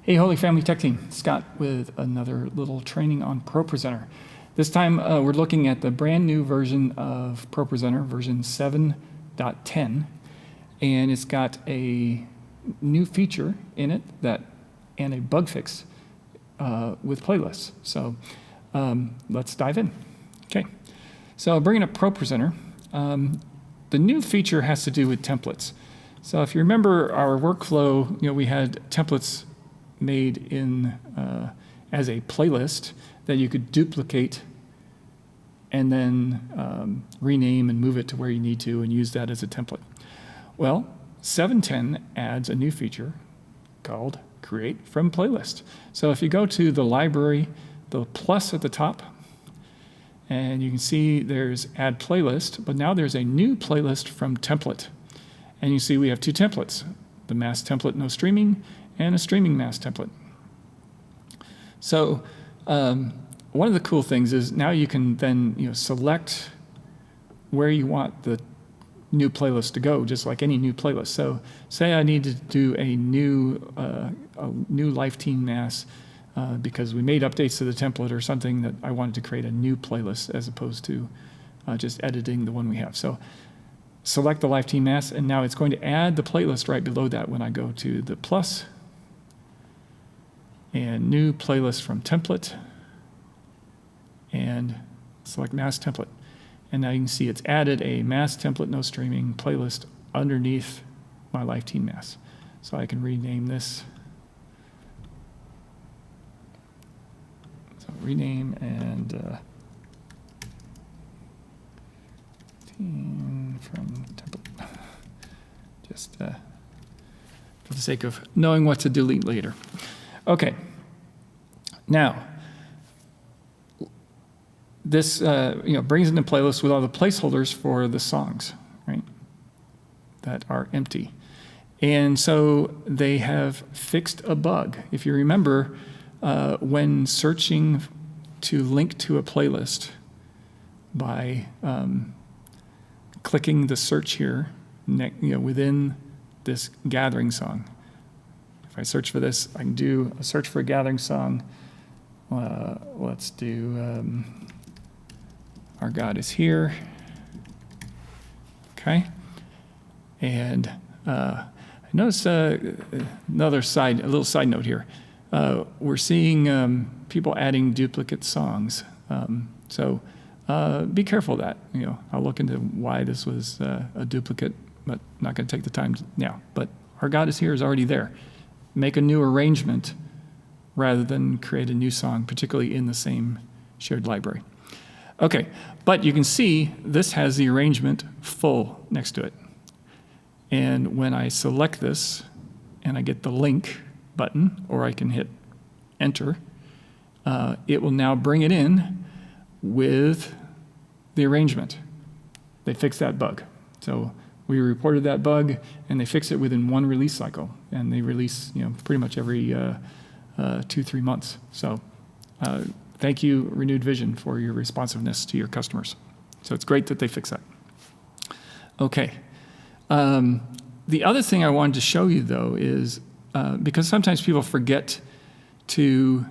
Hey, Holy Family Tech Team, Scott with another little training on ProPresenter. This time we're looking at the brand new version of ProPresenter, version 7.10, and it's got a new feature in it and a bug fix with playlists. So let's dive in. Okay, so bringing up ProPresenter, the new feature has to do with templates. So if you remember our workflow, we had templates made in as a playlist that you could duplicate and then rename and move it to where you need to and use that as a template. Well, 7.10 adds a new feature called Create from Playlist. So if you go to the library, the plus at the top, and you can see there's Add Playlist, but now there's a new playlist from Template. And you see we have two templates, the mass template, no streaming, and a streaming mass template. So one of the cool things is now you can then select where you want the new playlist to go, just like any new playlist. So say I need to do a new Life Teen Mass because we made updates to the template or something that I wanted to create a new playlist as opposed to just editing the one we have. So select the Life Teen Mass, and now it's going to add the playlist right below that when I go to the plus and new playlist from template and select mass template. And now you can see it's added a mass template, no streaming playlist underneath my Life Teen Mass. So I can rename this. So rename and teen from template. Just for the sake of knowing what to delete later. Okay, now this brings in the playlist with all the placeholders for the songs, right, that are empty. And so they have fixed a bug. If you remember, when searching to link to a playlist by clicking the search here, within this gathering song. If I search for this, I can do a search for a gathering song. Let's do Our God is Here. Okay. And I notice a little side note here. We're seeing people adding duplicate songs. So be careful of that. I'll look into why this was a duplicate, but not going to take the time now. But Our God is Here is already there. Make a new arrangement rather than create a new song, particularly in the same shared library. Okay, but you can see this has the arrangement full next to it. And when I select this and I get the link button, or I can hit enter, it will now bring it in with the arrangement. They fixed that bug. So we reported that bug, and they fix it within one release cycle, and they release pretty much every 2-3 months. So thank you, Renewed Vision, for your responsiveness to your customers. So it's great that they fix that. Okay. The other thing I wanted to show you, though, is because sometimes people forget to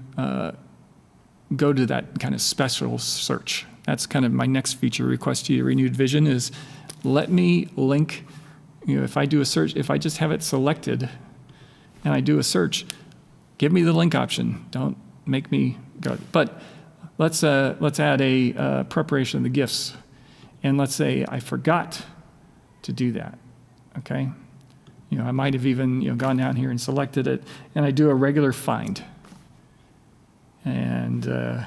go to that kind of special search. That's kind of my next feature request to you, Renewed Vision, is let me link, if I do a search, if I just have it selected and I do a search, give me the link option. Don't make me go. But let's add a preparation of the gifts. And let's say I forgot to do that, okay? I might have even gone down here and selected it, and I do a regular find. And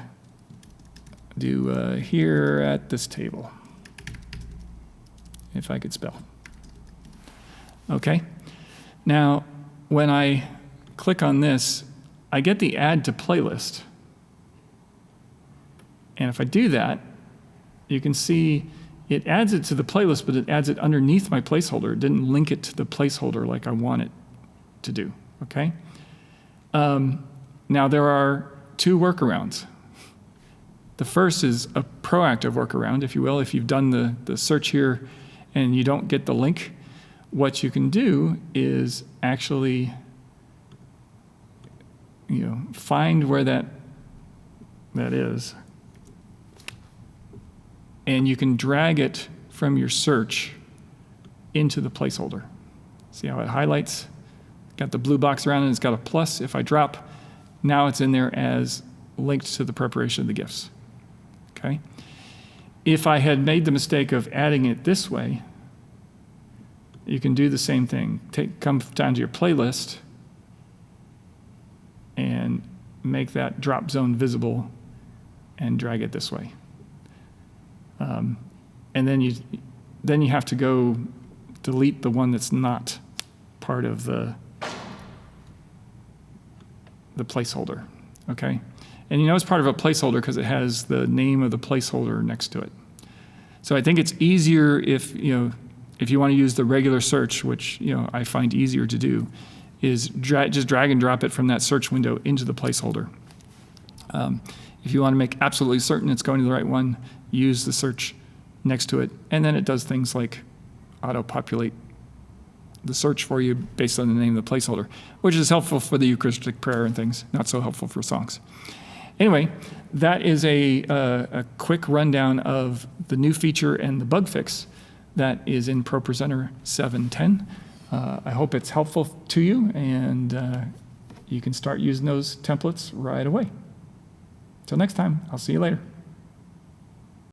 do here at this table, if I could spell. Okay. Now, when I click on this, I get the add to playlist. And if I do that, you can see it adds it to the playlist, but it adds it underneath my placeholder. It didn't link it to the placeholder like I want it to do, okay? Now, there are two workarounds. The first is a proactive workaround, if you will. If you've done the search here and you don't get the link, what you can do is actually find where that is, and you can drag it from your search into the placeholder. See how it highlights? Got the blue box around it, it's got a plus. If I drop, now it's in there as linked to the preparation of the gifts. Okay? If I had made the mistake of adding it this way, you can do the same thing. Come down to your playlist and make that drop zone visible and drag it this way. And then you have to go delete the one that's not part of the placeholder, okay? And it's part of a placeholder because it has the name of the placeholder next to it. So I think it's easier if you want to use the regular search, which I find easier to do, is just drag and drop it from that search window into the placeholder. If you want to make absolutely certain it's going to the right one, use the search next to it, and then it does things like auto-populate the search for you based on the name of the placeholder, which is helpful for the Eucharistic prayer and things, not so helpful for songs. Anyway, that is a quick rundown of the new feature and the bug fix that is in ProPresenter 7.10. I hope it's helpful to you, and you can start using those templates right away. Till next time, I'll see you later.